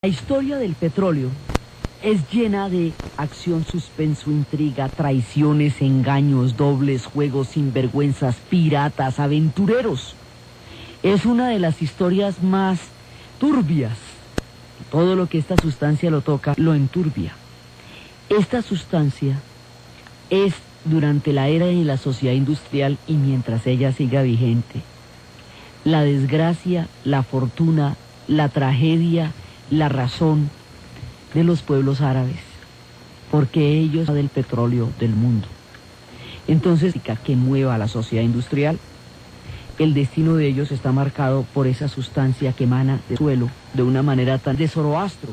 La historia del petróleo es llena de acción, suspenso, intriga, traiciones, engaños, dobles juegos, sinvergüenzas, piratas, aventureros. Es una de las historias más turbias. Todo lo que esta sustancia lo toca, lo enturbia. Esta sustancia es durante la era de la sociedad industrial y mientras ella siga vigente. La desgracia, la fortuna, la tragedia, la razón de los pueblos árabes, porque ellos son del petróleo del mundo. Entonces, que mueva a la sociedad industrial, el destino de ellos está marcado por esa sustancia que emana del suelo de una manera tan de Zoroastro,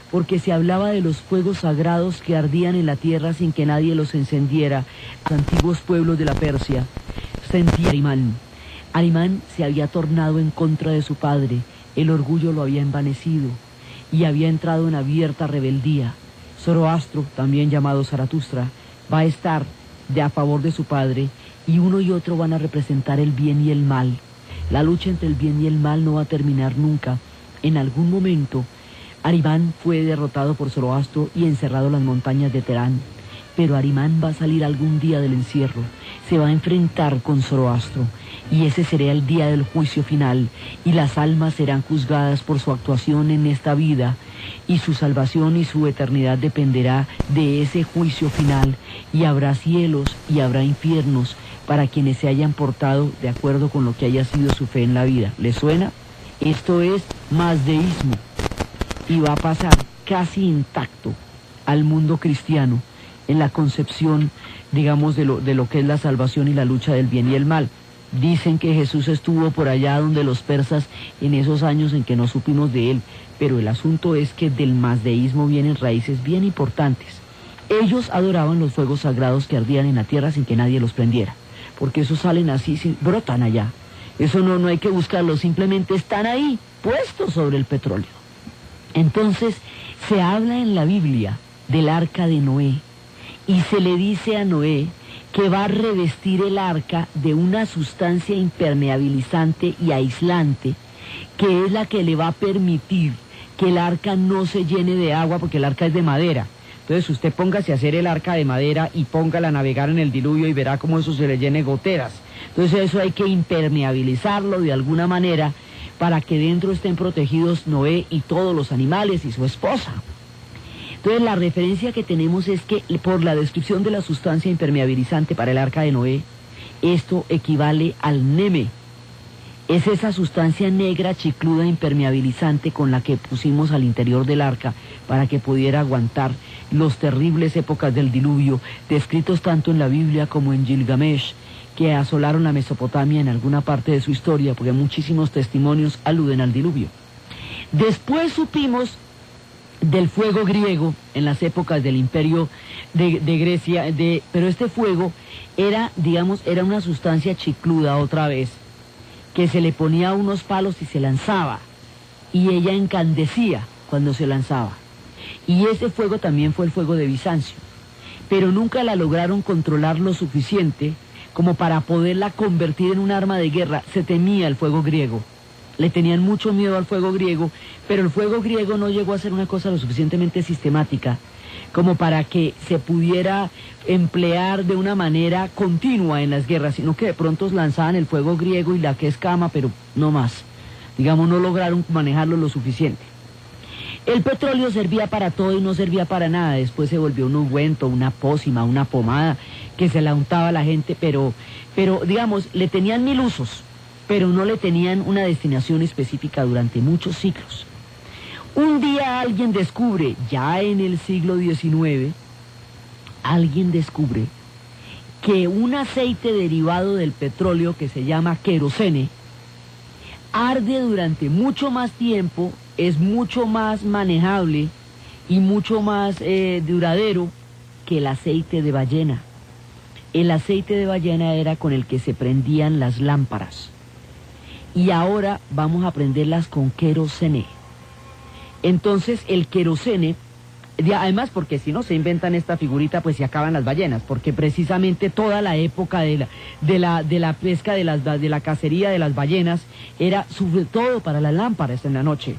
porque se hablaba de los fuegos sagrados que ardían en la tierra sin que nadie los encendiera. Los antiguos pueblos de la Persia sentían Arimán. Arimán se había tornado en contra de su padre, el orgullo lo había envanecido y había entrado en abierta rebeldía. Zoroastro, también llamado Zaratustra, va a estar a favor de su padre y uno y otro van a representar el bien y el mal. La lucha entre el bien y el mal no va a terminar nunca. En algún momento, Arimán fue derrotado por Zoroastro y encerrado en las montañas de Terán. Pero Arimán va a salir algún día del encierro, se va a enfrentar con Zoroastro, y ese será el día del juicio final, y las almas serán juzgadas por su actuación en esta vida, y su salvación y su eternidad dependerá de ese juicio final, y habrá cielos y habrá infiernos para quienes se hayan portado de acuerdo con lo que haya sido su fe en la vida. ¿Les suena? Esto es mazdeísmo, y va a pasar casi intacto al mundo cristiano, en la concepción, digamos, de lo que es la salvación y la lucha del bien y el mal. Dicen que Jesús estuvo por allá donde los persas en esos años en que no supimos de él, pero el asunto es que del mazdeísmo vienen raíces bien importantes. Ellos adoraban los fuegos sagrados que ardían en la tierra sin que nadie los prendiera, porque esos salen así, brotan allá. Eso no hay que buscarlos, simplemente están ahí, puestos sobre el petróleo. Entonces, se habla en la Biblia del arca de Noé, y se le dice a Noé que va a revestir el arca de una sustancia impermeabilizante y aislante, que es la que le va a permitir que el arca no se llene de agua, porque el arca es de madera. Entonces usted póngase a hacer el arca de madera y póngala a navegar en el diluvio y verá cómo eso se le llene goteras. Entonces eso hay que impermeabilizarlo de alguna manera para que dentro estén protegidos Noé y todos los animales y su esposa. Entonces la referencia que tenemos es que por la descripción de la sustancia impermeabilizante para el arca de Noé, esto equivale al neme. Es esa sustancia negra, chicluda, impermeabilizante con la que pusimos al interior del arca para que pudiera aguantar las terribles épocas del diluvio, descritos tanto en la Biblia como en Gilgamesh, que asolaron la Mesopotamia en alguna parte de su historia, porque muchísimos testimonios aluden al diluvio. Después supimos del fuego griego en las épocas del imperio de Grecia, pero este fuego era, digamos, era una sustancia chicluda otra vez, que se le ponía unos palos y se lanzaba, y ella encandecía cuando se lanzaba. Y ese fuego también fue el fuego de Bizancio, pero nunca la lograron controlar lo suficiente como para poderla convertir en un arma de guerra. Se temía el fuego griego. Le tenían mucho miedo al fuego griego, pero el fuego griego no llegó a ser una cosa lo suficientemente sistemática como para que se pudiera emplear de una manera continua en las guerras, sino que de pronto lanzaban el fuego griego y la que escama, pero no más. Digamos, no lograron manejarlo lo suficiente. El petróleo servía para todo y no servía para nada. Después se volvió un ungüento, una pócima, una pomada que se la untaba a la gente, pero digamos, le tenían mil usos, pero no le tenían una destinación específica durante muchos siglos. Un día alguien descubre, ya en el siglo XIX, alguien descubre que un aceite derivado del petróleo que se llama querosene arde durante mucho más tiempo, es mucho más manejable y mucho más duradero que el aceite de ballena. El aceite de ballena era con el que se prendían las lámparas. Y ahora vamos a prenderlas con querosene. Entonces el querosene, además porque si no se inventan esta figurita pues se acaban las ballenas, porque precisamente toda la época de la pesca, de la cacería de las ballenas era sobre todo para las lámparas en la noche.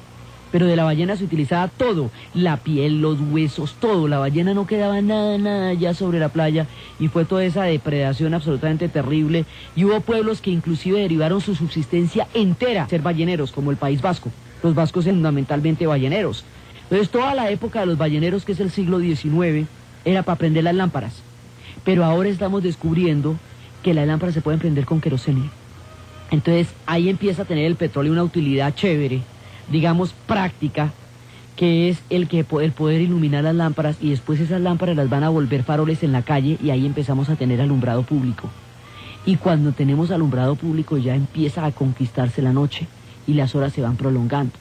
pero de la ballena se utilizaba todo, la piel, los huesos, todo. La ballena no quedaba nada ya sobre la playa y fue toda esa depredación absolutamente terrible. Y hubo pueblos que inclusive derivaron su subsistencia entera a ser balleneros, como el País Vasco. Los vascos son fundamentalmente balleneros. Entonces toda la época de los balleneros, que es el siglo XIX, era para prender las lámparas. Pero ahora estamos descubriendo que las lámparas se pueden prender con queroseno. Entonces ahí empieza a tener el petróleo una utilidad chévere, digamos práctica, que es el poder iluminar las lámparas, y después esas lámparas las van a volver faroles en la calle, y ahí empezamos a tener alumbrado público. Y cuando tenemos alumbrado público ya empieza a conquistarse la noche y las horas se van prolongando.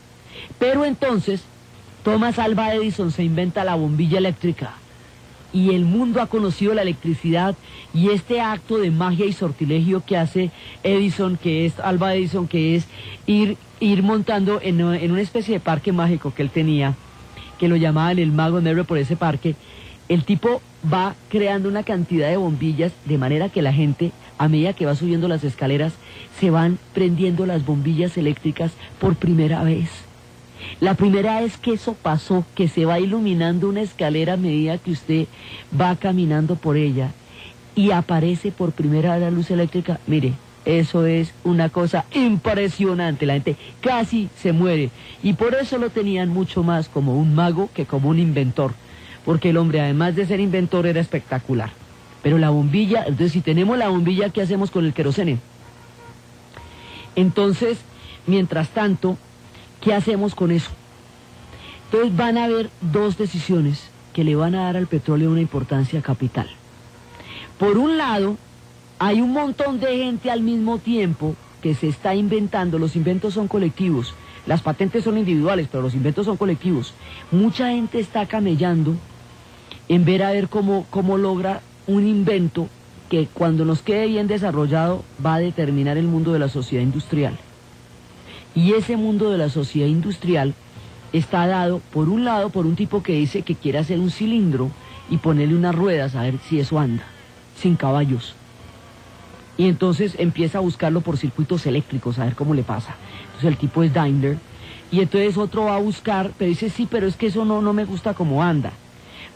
Pero entonces Thomas Alva Edison se inventa la bombilla eléctrica y el mundo ha conocido la electricidad, y este acto de magia y sortilegio que hace Edison, que es Alva Edison, que es ir montando en una especie de parque mágico que él tenía, que lo llamaban el Mago Negro por ese parque. El tipo va creando una cantidad de bombillas de manera que la gente, a medida que va subiendo las escaleras, se van prendiendo las bombillas eléctricas por primera vez. La primera vez que eso pasó, que se va iluminando una escalera a medida que usted va caminando por ella y aparece por primera vez la luz eléctrica, mire, eso es una cosa impresionante. La gente casi se muere, y por eso lo tenían mucho más como un mago que como un inventor, porque el hombre, además de ser inventor, era espectacular. Pero la bombilla, entonces si tenemos la bombilla, ¿qué hacemos con el queroseno? Entonces, mientras tanto, ¿qué hacemos con eso? Entonces van a haber dos decisiones que le van a dar al petróleo una importancia capital. Por un lado, hay un montón de gente al mismo tiempo que se está inventando. Los inventos son colectivos, las patentes son individuales, pero los inventos son colectivos. Mucha gente está camellando en ver a ver cómo logra un invento que, cuando nos quede bien desarrollado, va a determinar el mundo de la sociedad industrial. Y ese mundo de la sociedad industrial está dado, por un lado, por un tipo que dice que quiere hacer un cilindro y ponerle unas ruedas a ver si eso anda, sin caballos. Y entonces empieza a buscarlo por circuitos eléctricos, a ver cómo le pasa. Entonces el tipo es Daimler, y entonces otro va a buscar, pero dice, sí, pero es que eso no me gusta cómo anda.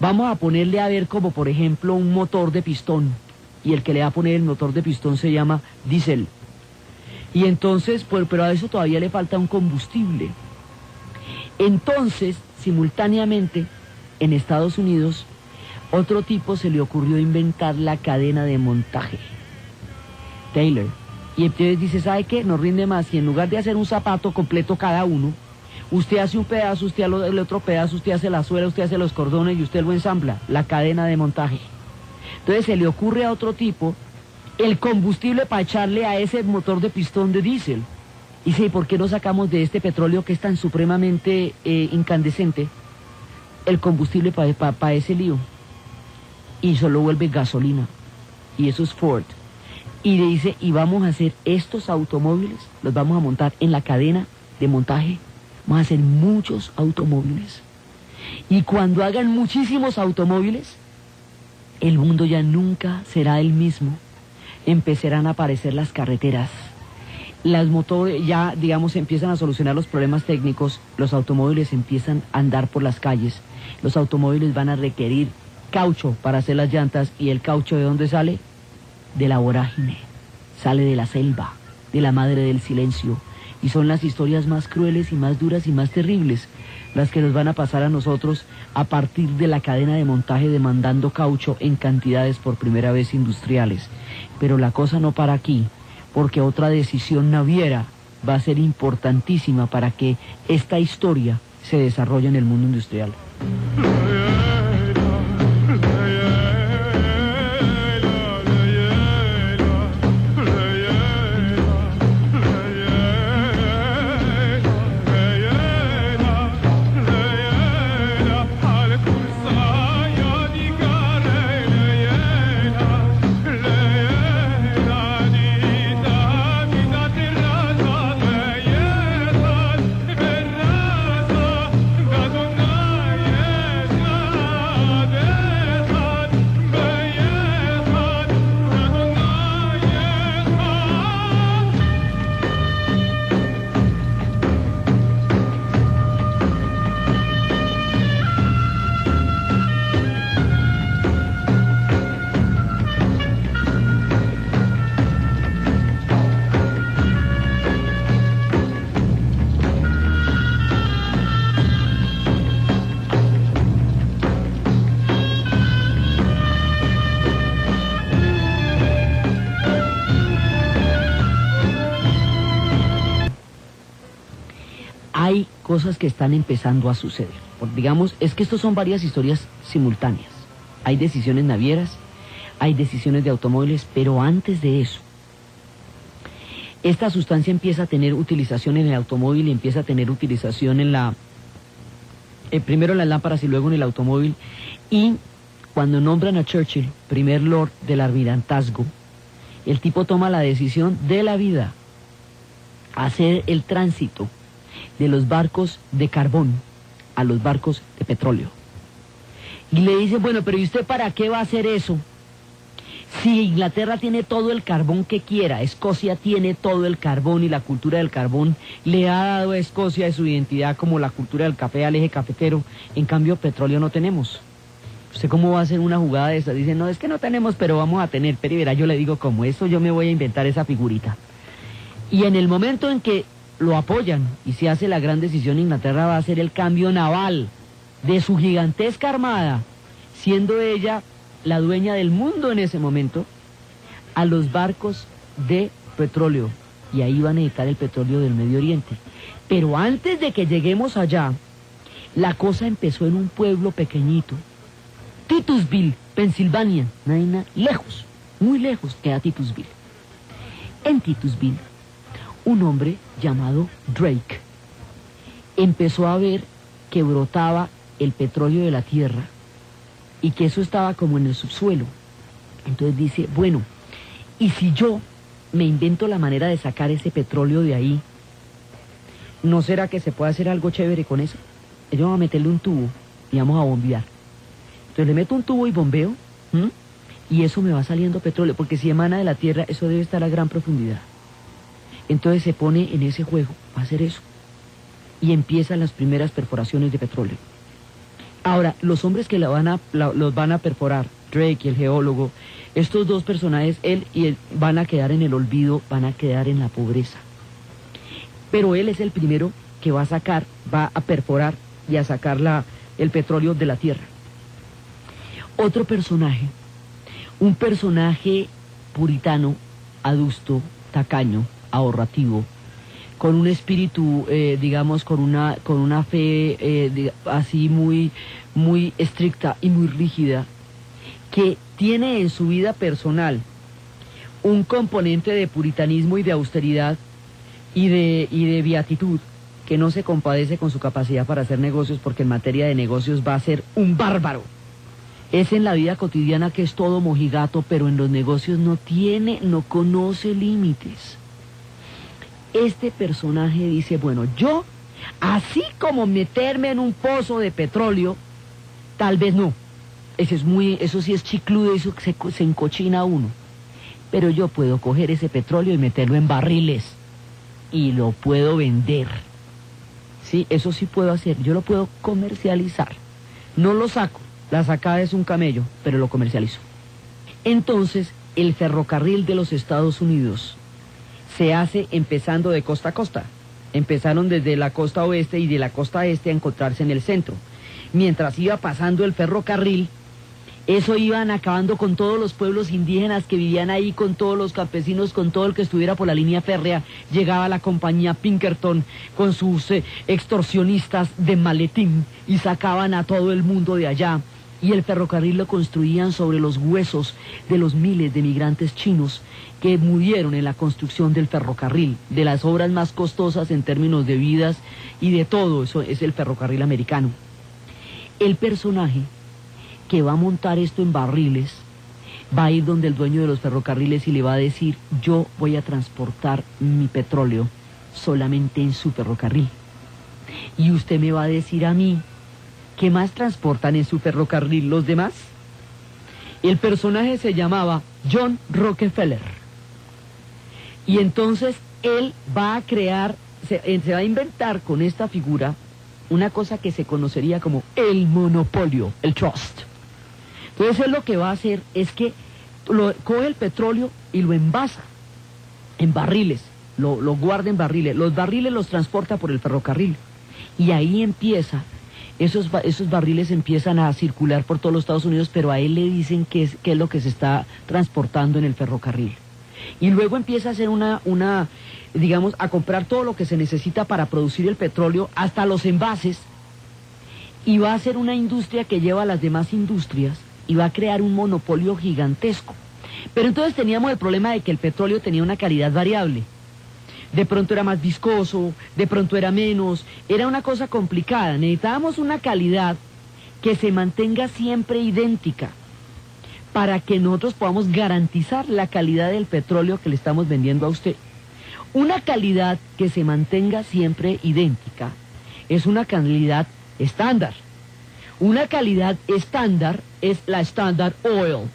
Vamos a ponerle a ver como, por ejemplo, un motor de pistón, y el que le va a poner el motor de pistón se llama diésel. Y entonces, pero a eso todavía le falta un combustible. Entonces, simultáneamente, en Estados Unidos, otro tipo se le ocurrió inventar la cadena de montaje, Taylor. Y entonces dice, ¿sabe qué? Nos rinde más si en lugar de hacer un zapato completo cada uno, usted hace un pedazo, usted hace el otro pedazo, usted hace la suela, usted hace los cordones y usted lo ensambla, la cadena de montaje. Entonces se le ocurre a otro tipo el combustible para echarle a ese motor de pistón de diésel. Y dice, ¿por qué no sacamos de este petróleo que es tan supremamente incandescente el combustible para ese lío? Y solo vuelve gasolina. Y eso es Ford. Y le dice, y vamos a hacer estos automóviles, los vamos a montar en la cadena de montaje. Vamos a hacer muchos automóviles. Y cuando hagan muchísimos automóviles, el mundo ya nunca será el mismo. Empezarán a aparecer las carreteras. Las motores ya, digamos, empiezan a solucionar los problemas técnicos. Los automóviles empiezan a andar por las calles. Los automóviles van a requerir caucho para hacer las llantas. ¿Y el caucho de dónde sale? De la vorágine. Sale de la selva, de la madre del silencio. Y son las historias más crueles y más duras y más terribles las que nos van a pasar a nosotros a partir de la cadena de montaje demandando caucho en cantidades por primera vez industriales. Pero la cosa no para aquí, porque otra decisión naviera va a ser importantísima para que esta historia se desarrolle en el mundo industrial. cosas que están empezando a suceder. Digamos, es que estos son varias historias simultáneas. Hay decisiones navieras, hay decisiones de automóviles, pero antes de eso, esta sustancia empieza a tener utilización en el automóvil y empieza a tener utilización primero en las lámparas y luego en el automóvil. Y cuando nombran a Churchill, primer lord del almirantazgo, el tipo toma la decisión de la vida, hacer el tránsito de los barcos de carbón a los barcos de petróleo. Y le dicen, bueno, pero ¿y usted para qué va a hacer eso? Si Inglaterra tiene todo el carbón que quiera, Escocia tiene todo el carbón y la cultura del carbón le ha dado a Escocia de su identidad como la cultura del café al eje cafetero, en cambio petróleo no tenemos. ¿Usted cómo va a hacer una jugada de esa? Dicen, no, es que no tenemos, pero vamos a tener. Pero verá, yo le digo, como eso yo me voy a inventar esa figurita. Y en el momento en que lo apoyan y se hace la gran decisión, Inglaterra va a hacer el cambio naval de su gigantesca armada, siendo ella la dueña del mundo en ese momento, a los barcos de petróleo. Y ahí van a necesitar el petróleo del Medio Oriente. Pero antes de que lleguemos allá, la cosa empezó en un pueblo pequeñito, Titusville, Pensilvania, lejos, muy lejos queda Titusville. En Titusville, un hombre llamado Drake empezó a ver que brotaba el petróleo de la tierra y que eso estaba como en el subsuelo. Entonces dice, bueno, ¿y si yo me invento la manera de sacar ese petróleo de ahí? ¿No será que se puede hacer algo chévere con eso? Yo voy a meterle un tubo y vamos a bombear. Entonces le meto un tubo y bombeo, y eso me va saliendo petróleo, porque si emana de la tierra, eso debe estar a gran profundidad. Entonces se pone en ese juego, va a hacer eso, y empiezan las primeras perforaciones de petróleo. Ahora, los hombres que los van a perforar, Drake y el geólogo, estos dos personajes, él y él, van a quedar en el olvido, van a quedar en la pobreza. Pero él es el primero que va a perforar y a sacar el petróleo de la tierra. Otro personaje, un personaje puritano, adusto, tacaño, ahorrativo, con un espíritu, digamos, con una fe así muy estricta y muy rígida, que tiene en su vida personal un componente de puritanismo y de austeridad y de beatitud, que no se compadece con su capacidad para hacer negocios, porque en materia de negocios va a ser un bárbaro. Es en la vida cotidiana que es todo mojigato, pero en los negocios no conoce límites. Este personaje dice, bueno, yo, así como meterme en un pozo de petróleo, tal vez no. Eso sí es chicludo, eso se encochina uno. Pero yo puedo coger ese petróleo y meterlo en barriles y lo puedo vender. Sí, eso sí puedo hacer, yo lo puedo comercializar. No lo saco. La sacada es un camello, pero lo comercializo. Entonces, el ferrocarril de los Estados Unidos se hace empezando de costa a costa. Empezaron desde la costa oeste y de la costa este a encontrarse en el centro. Mientras iba pasando el ferrocarril, eso iban acabando con todos los pueblos indígenas que vivían ahí, con todos los campesinos, con todo el que estuviera por la línea férrea. Llegaba la compañía Pinkerton con sus extorsionistas de maletín y sacaban a todo el mundo de allá. Y el ferrocarril lo construían sobre los huesos de los miles de migrantes chinos que murieron en la construcción del ferrocarril. De las obras más costosas en términos de vidas y de todo eso es el ferrocarril americano. El personaje que va a montar esto en barriles va a ir donde el dueño de los ferrocarriles y le va a decir, yo voy a transportar mi petróleo solamente en su ferrocarril. Y usted me va a decir a mí, ¿qué más transportan en su ferrocarril los demás? El personaje se llamaba John Rockefeller. Y entonces él va a crear, se va a inventar con esta figura una cosa que se conocería como el monopolio, el trust. Entonces él lo que va a hacer es que coge el petróleo y lo envasa en barriles, lo guarda en barriles. Los barriles los transporta por el ferrocarril. Y ahí empieza, esos barriles empiezan a circular por todos los Estados Unidos, pero a él le dicen qué es lo que se está transportando en el ferrocarril. Y luego empieza a hacer digamos, a comprar todo lo que se necesita para producir el petróleo, hasta los envases, y va a hacer una industria que lleva a las demás industrias y va a crear un monopolio gigantesco. Pero entonces teníamos el problema de que el petróleo tenía una calidad variable. De pronto era más viscoso, de pronto era menos, era una cosa complicada. Necesitábamos una calidad que se mantenga siempre idéntica para que nosotros podamos garantizar la calidad del petróleo que le estamos vendiendo a usted. Una calidad que se mantenga siempre idéntica es una calidad estándar. Una calidad estándar es la Standard Oil.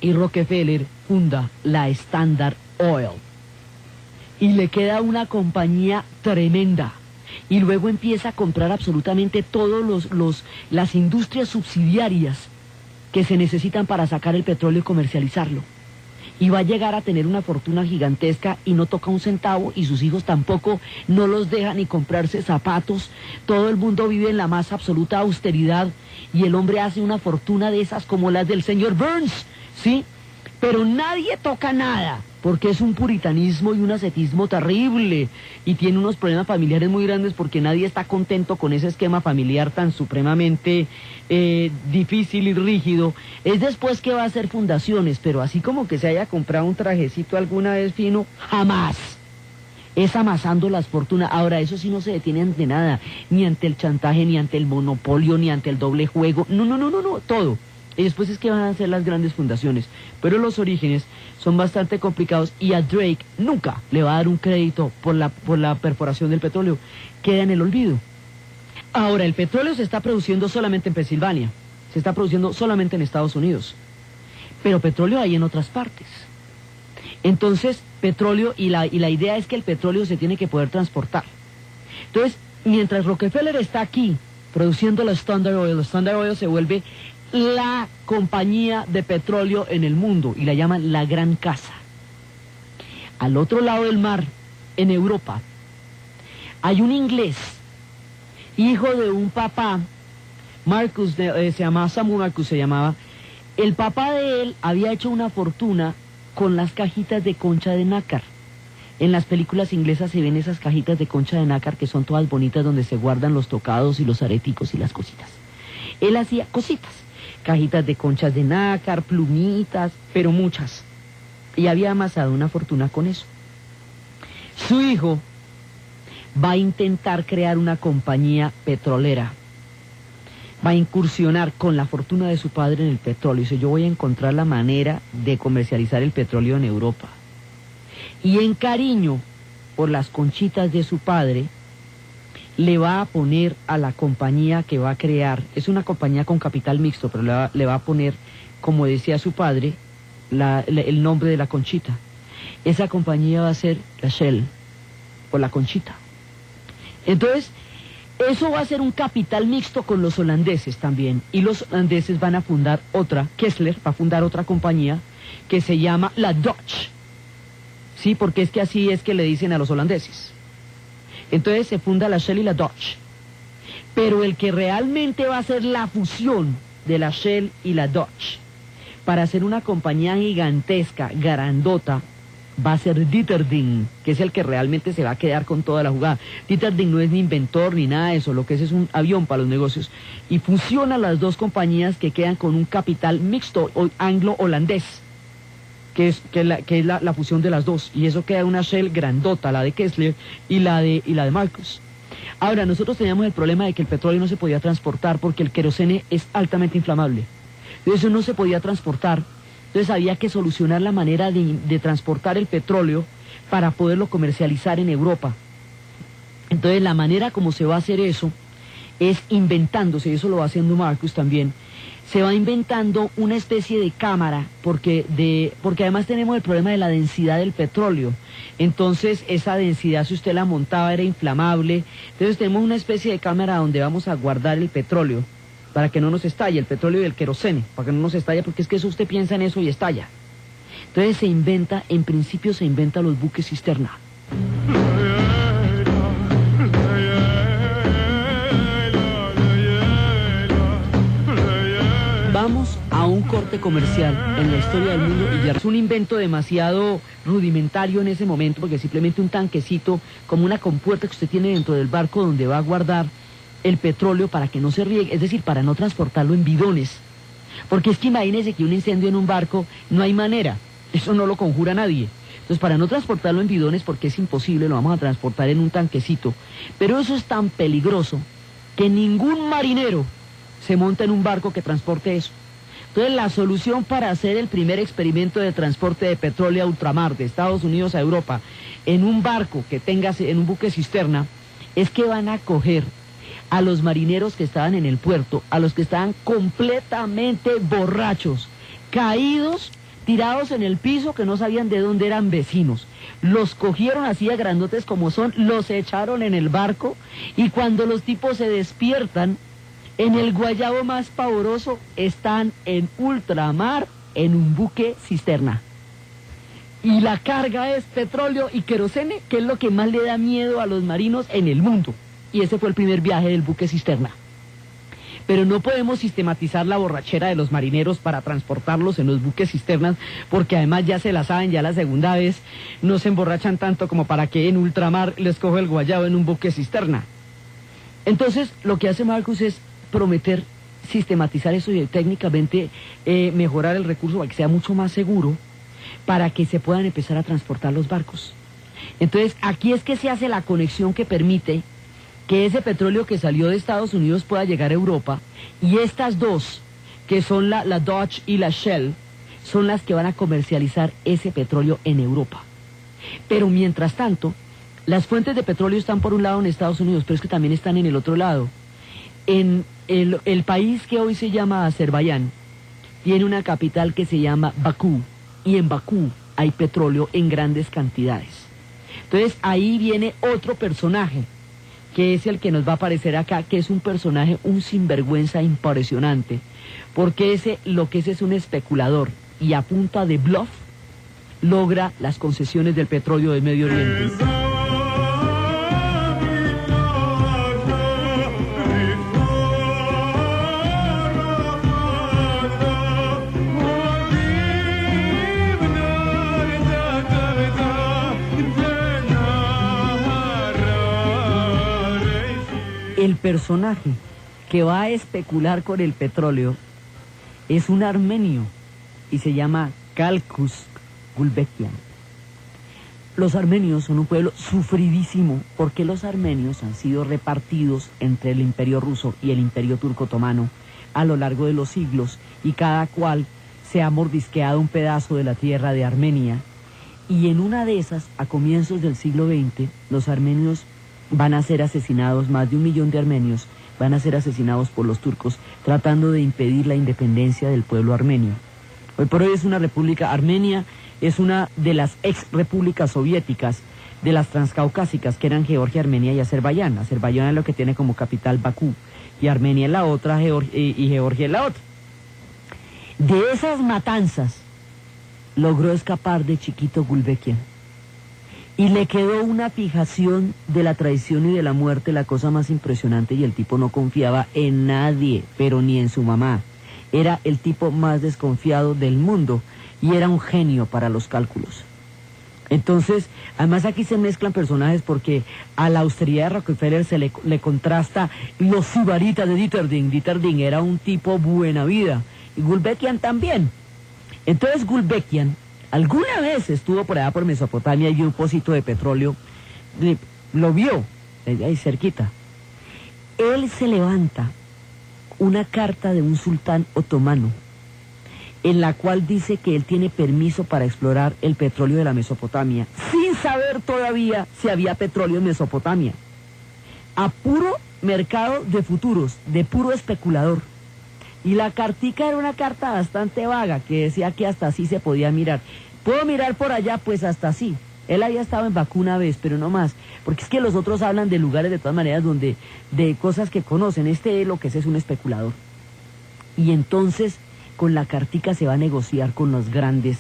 Y Rockefeller funda la Standard Oil. Y le queda una compañía tremenda. Y luego empieza a comprar absolutamente todos las industrias subsidiarias que se necesitan para sacar el petróleo y comercializarlo. Y va a llegar a tener una fortuna gigantesca y no toca un centavo, y sus hijos tampoco, no los dejan ni comprarse zapatos. Todo el mundo vive en la más absoluta austeridad y el hombre hace una fortuna de esas como las del señor Burns, ¿sí? Pero nadie toca nada, porque es un puritanismo y un ascetismo terrible, y tiene unos problemas familiares muy grandes porque nadie está contento con ese esquema familiar tan supremamente difícil y rígido. Es después que va a hacer fundaciones, pero así como que se haya comprado un trajecito alguna vez fino, jamás. Es amasando las fortunas. Ahora, eso sí no se detiene ante nada, ni ante el chantaje, ni ante el monopolio, ni ante el doble juego, no, todo. Y después es que van a hacer las grandes fundaciones. Pero los orígenes son bastante complicados y a Drake nunca le va a dar un crédito por la perforación del petróleo. Queda en el olvido. Ahora, el petróleo se está produciendo solamente en Pensilvania. Se está produciendo solamente en Estados Unidos. Pero petróleo hay en otras partes. Entonces, petróleo, y la idea es que el petróleo se tiene que poder transportar. Entonces, mientras Rockefeller está aquí produciendo la Standard Oil se vuelve la compañía de petróleo en el mundo y la llaman la Gran Casa. Al otro lado del mar, en Europa, hay un inglés, hijo de un papá, Marcus, se llamaba Samuel Marcus, se llamaba. El papá de él había hecho una fortuna con las cajitas de concha de nácar. En las películas inglesas se ven esas cajitas de concha de nácar que son todas bonitas, donde se guardan los tocados y los areticos y las cositas. Él hacía cositas, cajitas de conchas de nácar, plumitas, pero muchas. Y había amasado una fortuna con eso. Su hijo va a intentar crear una compañía petrolera. Va a incursionar con la fortuna de su padre en el petróleo. Dice, yo voy a encontrar la manera de comercializar el petróleo en Europa. Y en cariño por las conchitas de su padre, le va a poner a la compañía que va a crear, es una compañía con capital mixto, pero le va a poner, como decía su padre, el nombre de la conchita. Esa compañía va a ser la Shell, por la conchita. Entonces, eso va a ser un capital mixto con los holandeses también, y los holandeses van a fundar otra, Kessler va a fundar otra compañía que se llama la Dutch. Sí, porque es que así es que le dicen a los holandeses. Entonces se funda la Shell y la Dutch. Pero el que realmente va a hacer la fusión de la Shell y la Dutch para hacer una compañía gigantesca, grandota, va a ser Dieterding, que es el que realmente se va a quedar con toda la jugada. Dieterding no es ni inventor ni nada de eso, lo que es un avión para los negocios. Y fusiona las dos compañías que quedan con un capital mixto anglo-holandés, que es la fusión de las dos, y eso queda una Shell grandota, la de Kessler y la de Marcus. Ahora, nosotros teníamos el problema de que el petróleo no se podía transportar porque el querosene es altamente inflamable. Eso no se podía transportar, entonces había que solucionar la manera de transportar el petróleo para poderlo comercializar en Europa. Entonces la manera como se va a hacer eso es inventándose, y eso lo va haciendo Marcus también, se va inventando una especie de cámara, porque además tenemos el problema de la densidad del petróleo. Entonces esa densidad, si usted la montaba, era inflamable. Entonces tenemos una especie de cámara donde vamos a guardar el petróleo para que no nos estalle, el petróleo y el querosene, para que no nos estalle, porque es que eso usted piensa en eso y estalla. Entonces en principio se inventa los buques cisterna. Vamos a un corte transporte comercial en la historia del mundo y ya es un invento demasiado rudimentario en ese momento, porque simplemente un tanquecito, como una compuerta que usted tiene dentro del barco donde va a guardar el petróleo para que no se riegue, es decir, para no transportarlo en bidones. Porque es que imagínese que un incendio en un barco no hay manera, eso no lo conjura nadie. Entonces, para no transportarlo en bidones, porque es imposible, lo vamos a transportar en un tanquecito. Pero eso es tan peligroso que ningún marinero se monta en un barco que transporte eso. Entonces, la solución para hacer el primer experimento de transporte de petróleo a ultramar, de Estados Unidos a Europa, en un barco que tenga, en un buque cisterna, es que van a coger a los marineros que estaban en el puerto, a los que estaban completamente borrachos, caídos, tirados en el piso, que no sabían de dónde eran vecinos. Los cogieron así a grandotes como son, los echaron en el barco, y cuando los tipos se despiertan, en el guayabo más pavoroso, están en ultramar, en un buque cisterna. Y la carga es petróleo y querosene, que es lo que más le da miedo a los marinos en el mundo. Y ese fue el primer viaje del buque cisterna. Pero no podemos sistematizar la borrachera de los marineros para transportarlos en los buques cisternas, porque además ya se la saben, ya la segunda vez no se emborrachan tanto como para que en ultramar les coge el guayabo en un buque cisterna. Entonces, lo que hace Marcus es prometer sistematizar eso y técnicamente mejorar el recurso para que sea mucho más seguro, para que se puedan empezar a transportar los barcos. Entonces, aquí es que se hace la conexión que permite que ese petróleo que salió de Estados Unidos pueda llegar a Europa, y estas dos, que son la Dodge y la Shell, son las que van a comercializar ese petróleo en Europa. Pero mientras tanto, las fuentes de petróleo están por un lado en Estados Unidos, pero es que también están en el otro lado. En el país que hoy se llama Azerbaiyán, tiene una capital que se llama Bakú, y en Bakú hay petróleo en grandes cantidades. Entonces ahí viene otro personaje, que es el que nos va a aparecer acá, que es un personaje, un sinvergüenza impresionante, porque lo que es un especulador, y a punta de bluff logra las concesiones del petróleo del Medio Oriente. El personaje que va a especular con el petróleo es un armenio y se llama Kalkus Gulbenkian. Los armenios son un pueblo sufridísimo porque los armenios han sido repartidos entre el imperio ruso y el imperio turco otomano a lo largo de los siglos, y cada cual se ha mordisqueado un pedazo de la tierra de Armenia, y en una de esas, a comienzos del siglo XX, los armenios van a ser asesinados, más de 1 millón de armenios van a ser asesinados por los turcos, tratando de impedir la independencia del pueblo armenio. Hoy por hoy es una república. Armenia es una de las ex repúblicas soviéticas de las transcaucásicas, que eran Georgia, Armenia y Azerbaiyán. Azerbaiyán es lo que tiene como capital Bakú, y Armenia es la otra, y Georgia es la otra. De esas matanzas logró escapar de chiquito Gulbenkian, y le quedó una fijación de la traición y de la muerte, la cosa más impresionante, y el tipo no confiaba en nadie, pero ni en su mamá. Era el tipo más desconfiado del mundo, y era un genio para los cálculos. Entonces, además aquí se mezclan personajes, porque a la austeridad de Rockefeller se le contrasta los sibaritas de Dieter-Ding. Dieter-Ding era un tipo buena vida, y Gulbenkian también. Entonces Gulbenkian alguna vez estuvo por allá por Mesopotamia y vio un pocito de petróleo, lo vio, ahí cerquita. Él se levanta una carta de un sultán otomano, en la cual dice que él tiene permiso para explorar el petróleo de la Mesopotamia, sin saber todavía si había petróleo en Mesopotamia, a puro mercado de futuros, de puro especulador. Y la cartica era una carta bastante vaga, que decía que hasta así se podía mirar. ¿Puedo mirar por allá? Pues hasta así. Él había estado en Bakú una vez, pero no más, porque es que los otros hablan de lugares de todas maneras donde, de cosas que conocen. Lo que es un especulador. Y entonces, con la cartica se va a negociar con las grandes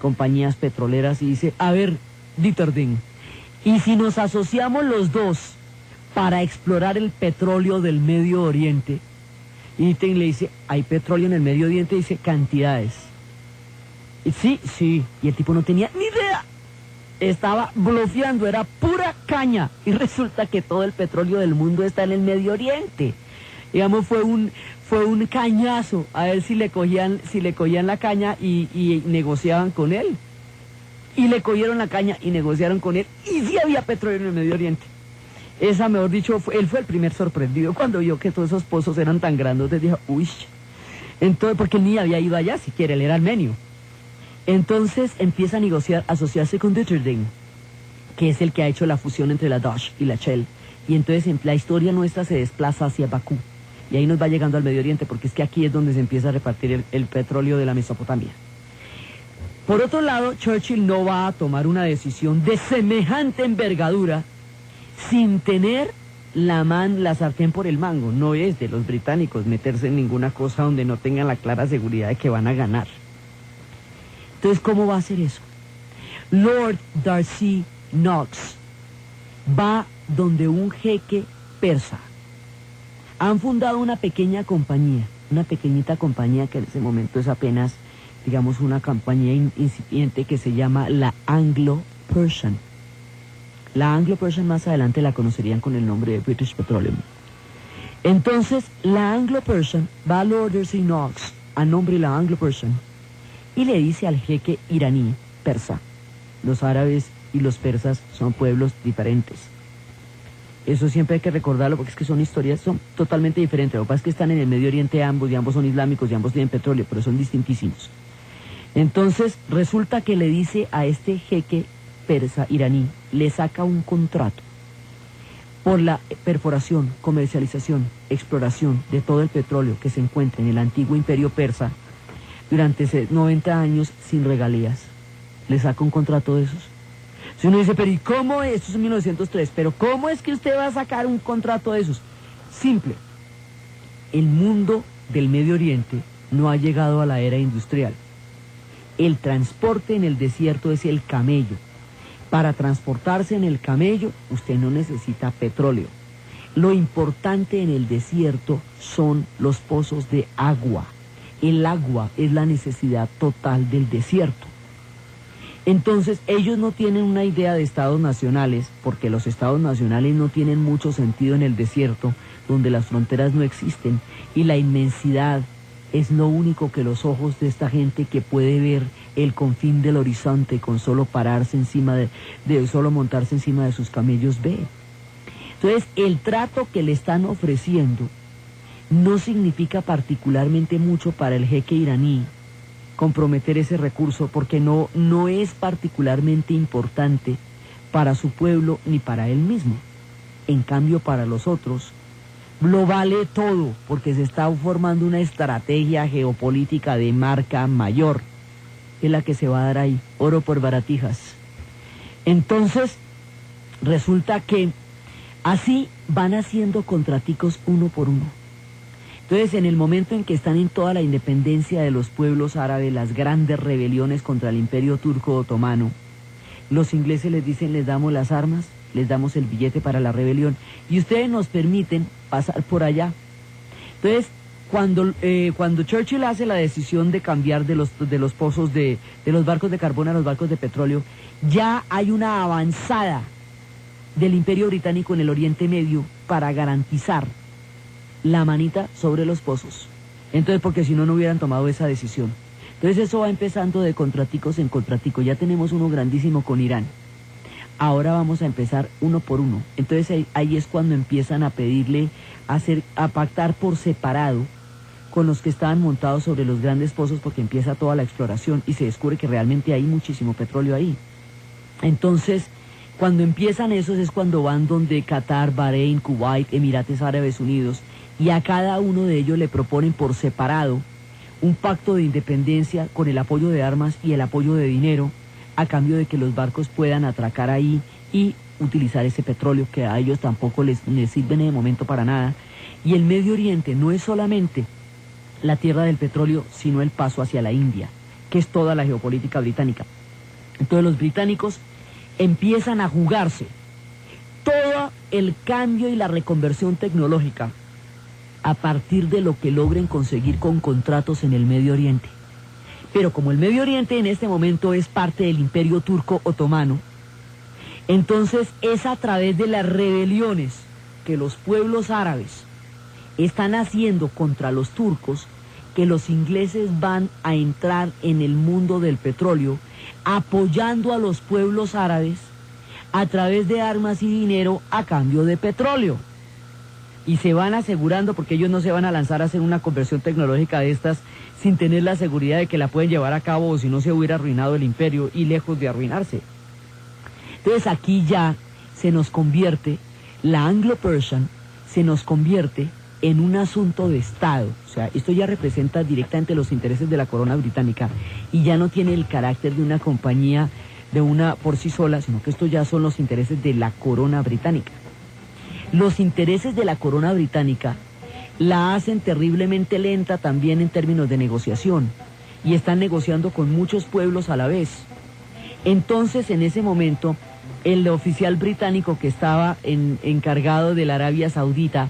compañías petroleras, y dice: a ver, Dieter-Ding, ¿y si nos asociamos los dos para explorar el petróleo del Medio Oriente? Y le dice, ¿hay petróleo en el Medio Oriente? Dice, cantidades. Y sí. Y el tipo no tenía ni idea. Estaba blofeando, era pura caña. Y resulta que todo el petróleo del mundo está en el Medio Oriente. Digamos, fue un cañazo a ver si le cogían la caña y negociaban con él. Y le cogieron la caña y negociaron con él. Y sí había petróleo en el Medio Oriente. Esa, mejor dicho, él fue el primer sorprendido cuando vio que todos esos pozos eran tan grandes. Dijo, uy. Entonces, porque él ni había ido allá siquiera, él era armenio. Entonces empieza a negociar, a asociarse con Duterding, que es el que ha hecho la fusión entre la Dosh y la Shell. Y entonces la historia nuestra se desplaza hacia Bakú. Y ahí nos va llegando al Medio Oriente, porque es que aquí es donde se empieza a repartir el petróleo de la Mesopotamia. Por otro lado, Churchill no va a tomar una decisión de semejante envergadura sin tener la sartén por el mango. No es de los británicos meterse en ninguna cosa donde no tengan la clara seguridad de que van a ganar. Entonces, ¿cómo va a hacer eso? Lord Darcy Knox va donde un jeque persa. Han fundado una pequeña compañía, una pequeñita compañía que en ese momento es apenas, digamos, una compañía incipiente que se llama la Anglo-Persian. La Anglo-Persian más adelante la conocerían con el nombre de British Petroleum. Entonces, la Anglo-Persian va a Lord Darcy Knox, a nombre de la Anglo-Persian, y le dice al jeque iraní, persa, los árabes y los persas son pueblos diferentes. Eso siempre hay que recordarlo porque es que son historias, son totalmente diferentes. Lo que pasa es que están en el Medio Oriente ambos, y ambos son islámicos, y ambos tienen petróleo, pero son distintísimos. Entonces, resulta que le dice a este jeque persa iraní, le saca un contrato por la perforación, comercialización, exploración de todo el petróleo que se encuentra en el antiguo imperio persa durante 90 años sin regalías. Le saca un contrato de esos. Si uno dice, pero ¿y cómo es? Esto es en 1903, pero ¿cómo es que usted va a sacar un contrato de esos? Simple. El mundo del Medio Oriente no ha llegado a la era industrial. El transporte en el desierto es el camello. Para transportarse en el camello, usted no necesita petróleo. Lo importante en el desierto son los pozos de agua. El agua es la necesidad total del desierto. Entonces, ellos no tienen una idea de estados nacionales, porque los estados nacionales no tienen mucho sentido en el desierto, donde las fronteras no existen, y la inmensidad es lo único que los ojos de esta gente que puede ver el confín del horizonte con solo pararse encima solo montarse encima de sus camellos ve. Entonces, el trato que le están ofreciendo no significa particularmente mucho para el jeque iraní comprometer ese recurso, porque no es particularmente importante para su pueblo ni para él mismo. En cambio, para los otros lo vale todo, porque se está formando una estrategia geopolítica de marca mayor, es la que se va a dar ahí, oro por baratijas. Entonces, resulta que así van haciendo contraticos uno por uno. Entonces, en el momento en que están en toda la independencia de los pueblos árabes, las grandes rebeliones contra el imperio turco otomano, los ingleses les dicen, les damos las armas, les damos el billete para la rebelión, y ustedes nos permiten pasar por allá. Entonces, cuando Churchill hace la decisión de cambiar de los pozos de los barcos de carbón a los barcos de petróleo, ya hay una avanzada del Imperio Británico en el Oriente Medio para garantizar la manita sobre los pozos. Entonces, porque si no, no hubieran tomado esa decisión. Entonces, eso va empezando de contraticos en contraticos. Ya tenemos uno grandísimo con Irán. Ahora vamos a empezar uno por uno. Entonces, ahí es cuando empiezan a pedirle, a pactar por separado con los que estaban montados sobre los grandes pozos, porque empieza toda la exploración y se descubre que realmente hay muchísimo petróleo ahí. Entonces, cuando empiezan esos es cuando van donde Qatar, Bahrein, Kuwait, Emirates Árabes Unidos, y a cada uno de ellos le proponen por separado un pacto de independencia con el apoyo de armas y el apoyo de dinero, a cambio de que los barcos puedan atracar ahí y utilizar ese petróleo que a ellos tampoco les sirve en ese momento para nada. Y el Medio Oriente no es solamente la tierra del petróleo, sino el paso hacia la India, que es toda la geopolítica británica. Entonces los británicos empiezan a jugarse todo el cambio y la reconversión tecnológica a partir de lo que logren conseguir con contratos en el Medio Oriente. Pero como el Medio Oriente en este momento es parte del Imperio Turco Otomano, entonces es a través de las rebeliones que los pueblos árabes están haciendo contra los turcos que los ingleses van a entrar en el mundo del petróleo, apoyando a los pueblos árabes a través de armas y dinero a cambio de petróleo. Y se van asegurando, porque ellos no se van a lanzar a hacer una conversión tecnológica de estas sin tener la seguridad de que la pueden llevar a cabo, o si no se hubiera arruinado el imperio, y lejos de arruinarse. Entonces aquí ya se nos convierte, la Anglo-Persian se nos convierte en un asunto de Estado. O sea, esto ya representa directamente los intereses de la corona británica y ya no tiene el carácter de una compañía de una por sí sola, sino que esto ya son los intereses de la corona británica. Los intereses de la corona británica la hacen terriblemente lenta también en términos de negociación y están negociando con muchos pueblos a la vez. Entonces, en ese momento, el oficial británico que estaba encargado de la Arabia Saudita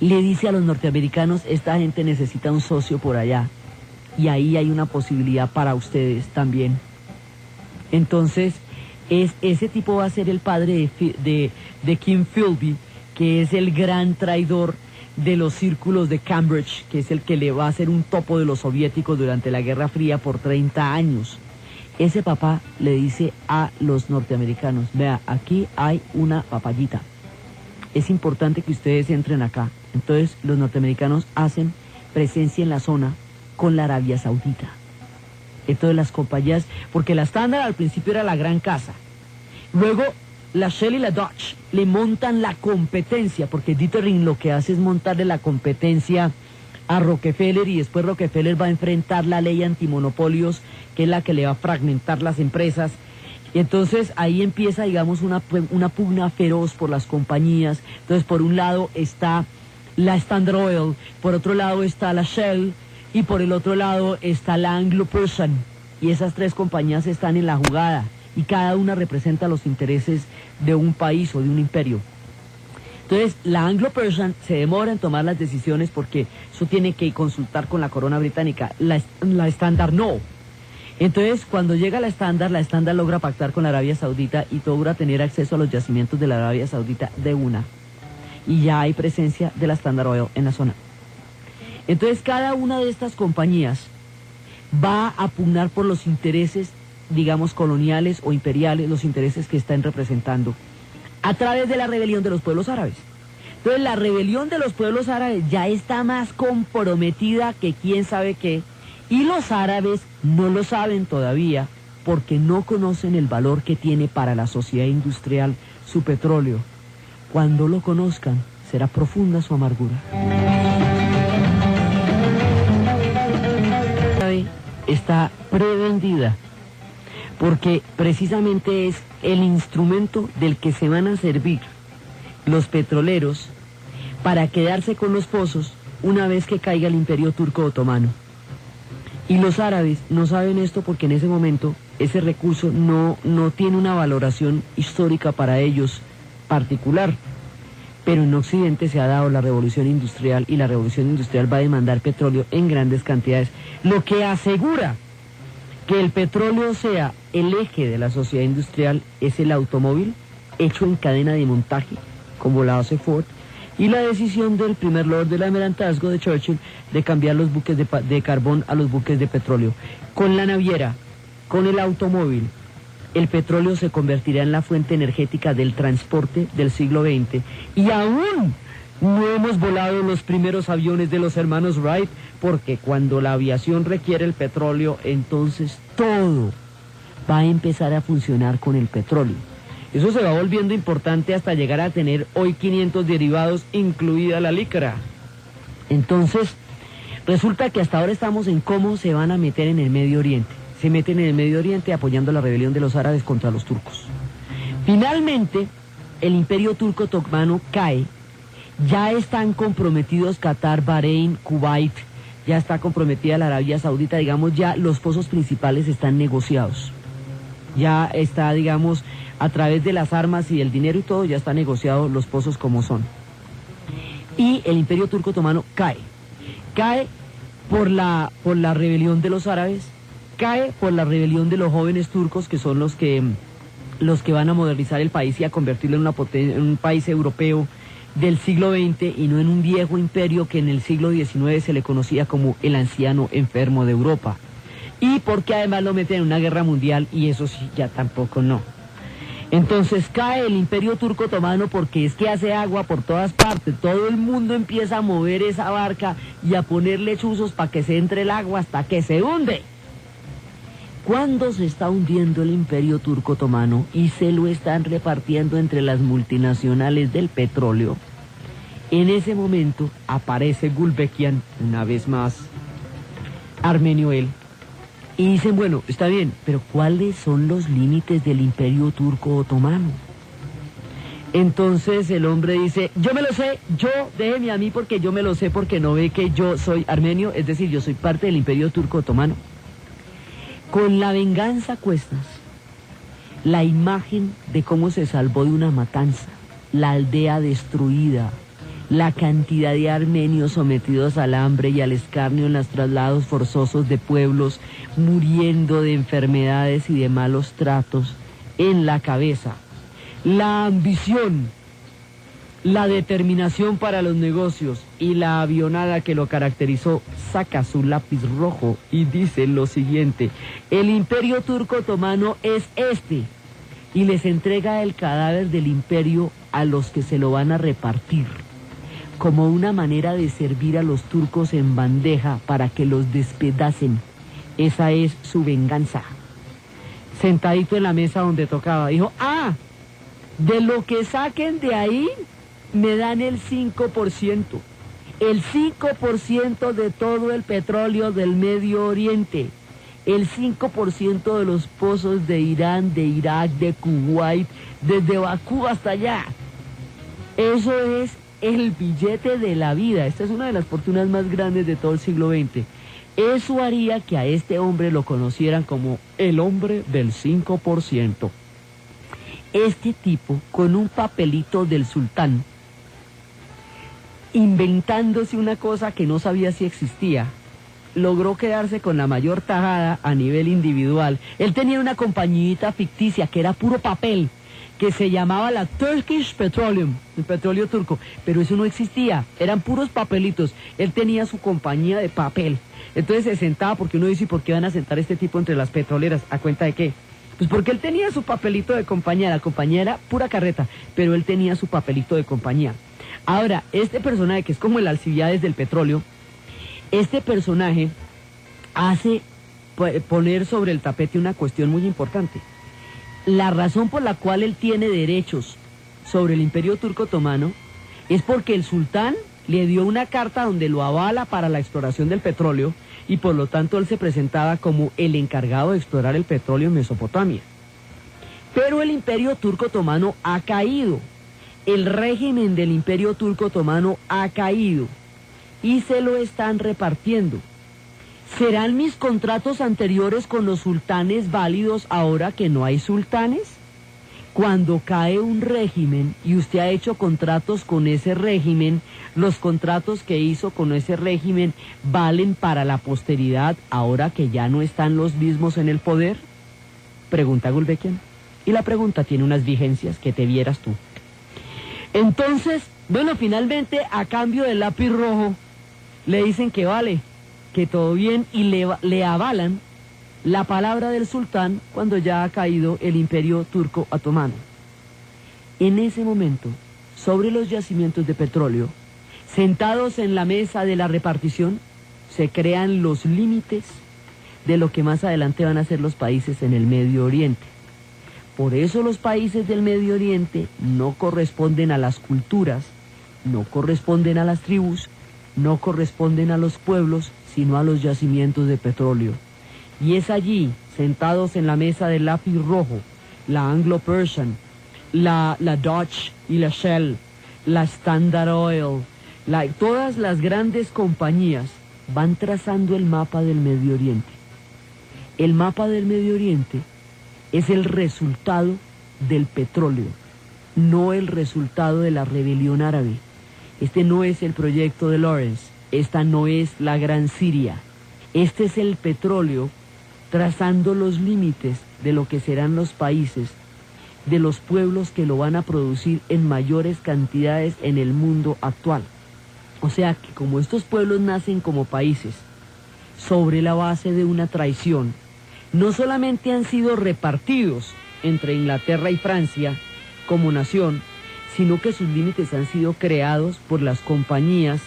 le dice a los norteamericanos: esta gente necesita un socio por allá y ahí hay una posibilidad para ustedes también. Entonces, ese tipo va a ser el padre de Kim Philby, que es el gran traidor de los círculos de Cambridge, que es el que le va a hacer un topo de los soviéticos durante la Guerra Fría por 30 años. Ese papá le dice a los norteamericanos: vea, aquí hay una papayita, es importante que ustedes entren acá. Entonces los norteamericanos hacen presencia en la zona con la Arabia Saudita. Entonces las compañías, porque la Standard al principio era la gran casa, luego la Shell y la Dutch le montan la competencia, porque Detering lo que hace es montarle la competencia a Rockefeller, y después Rockefeller va a enfrentar la ley antimonopolios, que es la que le va a fragmentar las empresas. Y entonces ahí empieza, digamos, una pugna feroz por las compañías. Entonces, por un lado está la Standard Oil, por otro lado está la Shell, y por el otro lado está la Anglo-Persian. Y esas tres compañías están en la jugada, y cada una representa los intereses de un país o de un imperio. Entonces, la Anglo-Persian se demora en tomar las decisiones porque eso tiene que consultar con la corona británica. La Standard no. Entonces, cuando llega la Standard logra pactar con la Arabia Saudita y logra tener acceso a los yacimientos de la Arabia Saudita de una. Y ya hay presencia de la Standard Oil en la zona. Entonces, cada una de estas compañías va a pugnar por los intereses, digamos, coloniales o imperiales, los intereses que están representando, a través de la rebelión de los pueblos árabes. Entonces, la rebelión de los pueblos árabes ya está más comprometida que quién sabe qué, y los árabes no lo saben todavía porque no conocen el valor que tiene para la sociedad industrial su petróleo. Cuando lo conozcan, será profunda su amargura. Está prevendida porque precisamente es el instrumento del que se van a servir los petroleros para quedarse con los pozos una vez que caiga el Imperio Turco Otomano. Y los árabes no saben esto porque en ese momento ese recurso no tiene una valoración histórica para ellos particular. Pero en Occidente se ha dado la revolución industrial y la revolución industrial va a demandar petróleo en grandes cantidades, lo que asegura que el petróleo sea el eje de la sociedad industrial es el automóvil hecho en cadena de montaje, como la hace Ford, y la decisión del primer lord del almirantazgo de Churchill de cambiar los buques de carbón a los buques de petróleo. Con la naviera, con el automóvil, el petróleo se convertirá en la fuente energética del transporte del siglo XX. Y aún no hemos volado los primeros aviones de los hermanos Wright, porque cuando la aviación requiere el petróleo, entonces todo va a empezar a funcionar con el petróleo. Eso se va volviendo importante hasta llegar a tener hoy 500 derivados, incluida la licra. Entonces, resulta que hasta ahora estamos en cómo se van a meter en el Medio Oriente. Se meten en el Medio Oriente apoyando la rebelión de los árabes contra los turcos. Finalmente, el Imperio Turco Otomano cae. Ya están comprometidos Qatar, Bahrein, Kuwait, ya está comprometida la Arabia Saudita, digamos, ya los pozos principales están negociados. Ya está, digamos, a través de las armas y el dinero y todo, ya está negociado los pozos como son. y el Imperio Turco Otomano cae. Cae por la rebelión de los árabes, cae por la rebelión de los jóvenes turcos, que son los que van a modernizar el país y a convertirlo en un país europeo del siglo XX y no en un viejo imperio que en el siglo XIX se le conocía como el anciano enfermo de Europa. Y porque además lo meten en una guerra mundial y eso sí, ya tampoco no. Entonces cae el Imperio Turco Otomano porque es que hace agua por todas partes, todo el mundo empieza a mover esa barca y a ponerle chuzos para que se entre el agua hasta que se hunde. Cuando se está hundiendo el Imperio Turco Otomano y se lo están repartiendo entre las multinacionales del petróleo, en ese momento aparece Gulbenkian, una vez más, armenio él, y dicen, bueno, está bien, pero ¿cuáles son los límites del Imperio Turco Otomano? Entonces el hombre dice, yo me lo sé, déjeme a mí porque yo me lo sé, porque no ve que yo soy armenio, es decir, yo soy parte del Imperio Turco Otomano. Con la venganza a cuestas, la imagen de cómo se salvó de una matanza, la aldea destruida, la cantidad de armenios sometidos al hambre y al escarnio en los traslados forzosos de pueblos, muriendo de enfermedades y de malos tratos en la cabeza, la ambición, la determinación para los negocios y la avionada que lo caracterizó, saca su lápiz rojo y dice lo siguiente: el Imperio Turco Otomano es este, y les entrega el cadáver del imperio a los que se lo van a repartir, como una manera de servir a los turcos en bandeja para que los despedacen. Esa es su venganza. Sentadito en la mesa donde tocaba, dijo, de lo que saquen de ahí, me dan el 5%. El 5% de todo el petróleo del Medio Oriente. El 5% de los pozos de Irán, de Irak, de Kuwait, desde Bakú hasta allá. Eso es el billete de la vida. Esta es una de las fortunas más grandes de todo el siglo XX. Eso haría que a este hombre lo conocieran como el hombre del 5%. Este tipo, con un papelito del sultán, inventándose una cosa que no sabía si existía, logró quedarse con la mayor tajada a nivel individual. Él tenía una compañita ficticia que era puro papel, que se llamaba la Turkish Petroleum, el petróleo turco, pero eso no existía, eran puros papelitos. Él tenía su compañía de papel, entonces se sentaba, porque uno dice, ¿y por qué van a sentar este tipo entre las petroleras? ¿A cuenta de qué? Pues porque él tenía su papelito de compañía, la compañía era pura carreta, pero él tenía su papelito de compañía. Ahora, este personaje, que es como el Alcibiades del petróleo, este personaje hace poner sobre el tapete una cuestión muy importante. La razón por la cual él tiene derechos sobre el Imperio Turco Otomano es porque el sultán le dio una carta donde lo avala para la exploración del petróleo y por lo tanto él se presentaba como el encargado de explorar el petróleo en Mesopotamia. Pero el Imperio Turco Otomano ha caído, el régimen del Imperio Turco Otomano ha caído y se lo están repartiendo. ¿Serán mis contratos anteriores con los sultanes válidos ahora que no hay sultanes? Cuando cae un régimen y usted ha hecho contratos con ese régimen, ¿los contratos que hizo con ese régimen valen para la posteridad ahora que ya no están los mismos en el poder? Pregunta Gulbenkian. Y la pregunta tiene unas vigencias que te vieras tú. Entonces, bueno, finalmente, a cambio del lápiz rojo, le dicen que vale, que todo bien, y le avalan la palabra del sultán cuando ya ha caído el Imperio Turco Otomano. En ese momento, sobre los yacimientos de petróleo, sentados en la mesa de la repartición, se crean los límites de lo que más adelante van a ser los países en el Medio Oriente. Por eso los países del Medio Oriente no corresponden a las culturas, no corresponden a las tribus, no corresponden a los pueblos, sino a los yacimientos de petróleo. Y es allí, sentados en la mesa del lápiz rojo, la Anglo-Persian, la Dutch y la Shell, la Standard Oil, todas las grandes compañías van trazando el mapa del Medio Oriente. El mapa del Medio Oriente es el resultado del petróleo, no el resultado de la rebelión árabe. Este no es el proyecto de Lawrence, esta no es la Gran Siria. Este es el petróleo trazando los límites de lo que serán los países, de los pueblos que lo van a producir en mayores cantidades en el mundo actual. O sea que como estos pueblos nacen como países sobre la base de una traición, no solamente han sido repartidos entre Inglaterra y Francia como nación, sino que sus límites han sido creados por las compañías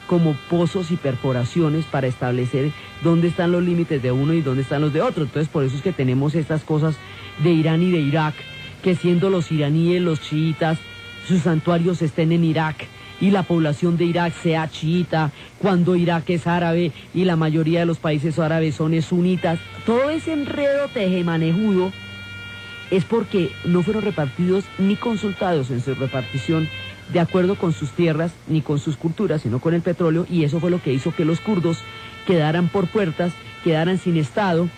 como pozos y perforaciones para establecer dónde están los límites de uno y dónde están los de otro. Entonces por eso es que tenemos estas cosas de Irán y de Irak, que siendo los iraníes, los chiitas, sus santuarios estén en Irak, y la población de Irak sea chiita, cuando Irak es árabe y la mayoría de los países árabes son sunitas. Todo ese enredo tejemanejudo es porque no fueron repartidos ni consultados en su repartición de acuerdo con sus tierras ni con sus culturas, sino con el petróleo, y eso fue lo que hizo que los kurdos quedaran por puertas, quedaran sin Estado,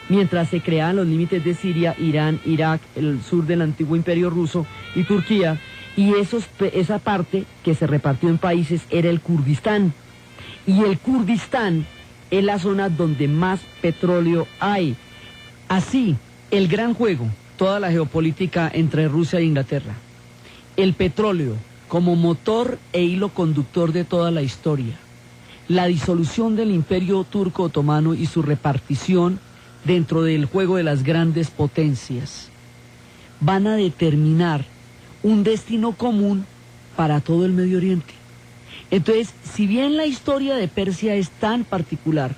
mientras se creaban los límites de Siria, Irán, Irak, el sur del antiguo imperio ruso y Turquía, y esa parte que se repartió en países era el Kurdistán, y el Kurdistán es la zona donde más petróleo hay. Así, el gran juego, toda la geopolítica entre Rusia e Inglaterra, el petróleo como motor e hilo conductor de toda la historia, la disolución del imperio turco otomano y su repartición dentro del juego de las grandes potencias, van a determinar un destino común para todo el Medio Oriente. Entonces, si bien la historia de Persia es tan particular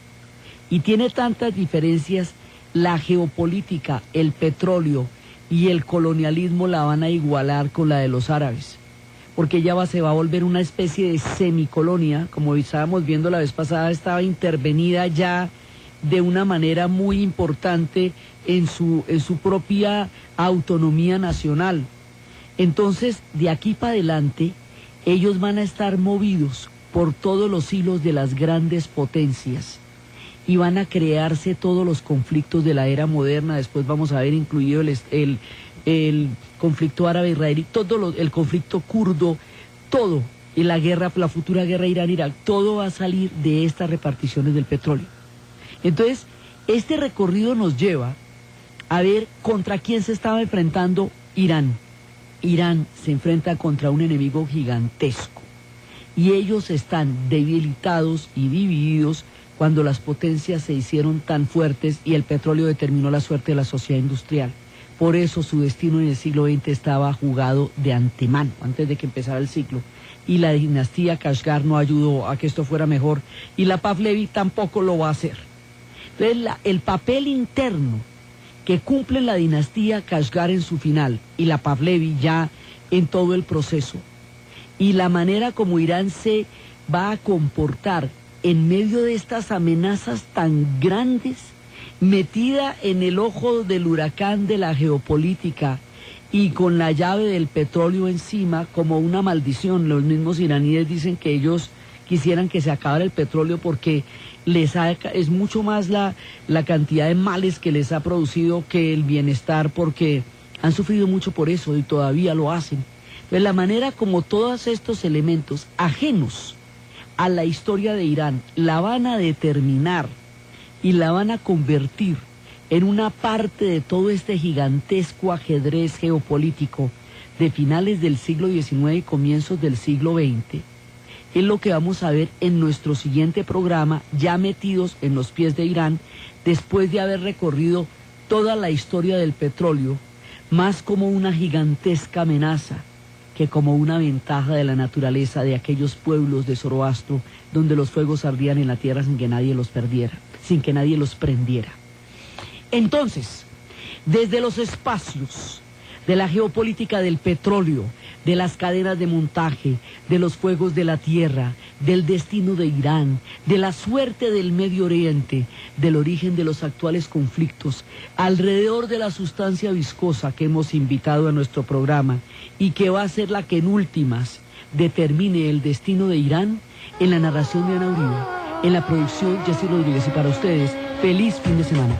y tiene tantas diferencias, la geopolítica, el petróleo y el colonialismo la van a igualar con la de los árabes, porque ella se va a volver una especie de semicolonia, como estábamos viendo la vez pasada, estaba intervenida ya de una manera muy importante en su propia autonomía nacional. Entonces, de aquí para adelante, ellos van a estar movidos por todos los hilos de las grandes potencias y van a crearse todos los conflictos de la era moderna. Después vamos a ver incluido el conflicto árabe-israelí, el conflicto kurdo, todo, y la futura guerra Irán-Irak, todo va a salir de estas reparticiones del petróleo. Entonces, este recorrido nos lleva a ver contra quién se estaba enfrentando Irán. Irán se enfrenta contra un enemigo gigantesco y ellos están debilitados y divididos cuando las potencias se hicieron tan fuertes y el petróleo determinó la suerte de la sociedad industrial. Por eso su destino en el siglo XX estaba jugado de antemano, antes de que empezara el ciclo. Y la dinastía Kashgar no ayudó a que esto fuera mejor, y la Pahlavi tampoco lo va a hacer. Entonces el papel interno que cumple la dinastía Kashgar en su final y la Pahlavi ya en todo el proceso, y la manera como Irán se va a comportar en medio de estas amenazas tan grandes, metida en el ojo del huracán de la geopolítica y con la llave del petróleo encima como una maldición. Los mismos iraníes dicen que ellos quisieran que se acabara el petróleo porque es mucho más la cantidad de males que les ha producido que el bienestar, porque han sufrido mucho por eso y todavía lo hacen. Entonces, la manera como todos estos elementos ajenos a la historia de Irán la van a determinar y la van a convertir en una parte de todo este gigantesco ajedrez geopolítico de finales del siglo XIX y comienzos del siglo XX, es lo que vamos a ver en nuestro siguiente programa, ya metidos en los pies de Irán, después de haber recorrido toda la historia del petróleo, más como una gigantesca amenaza que como una ventaja de la naturaleza de aquellos pueblos de Zoroastro, donde los fuegos ardían en la tierra sin que nadie los perdiera, sin que nadie los prendiera. Entonces, desde los espacios de la geopolítica del petróleo, de las cadenas de montaje, de los fuegos de la tierra, del destino de Irán, de la suerte del Medio Oriente, del origen de los actuales conflictos, alrededor de la sustancia viscosa que hemos invitado a nuestro programa y que va a ser la que en últimas determine el destino de Irán, en la narración de Ana Uribe, en la producción Jessy Rodríguez, y para ustedes, feliz fin de semana.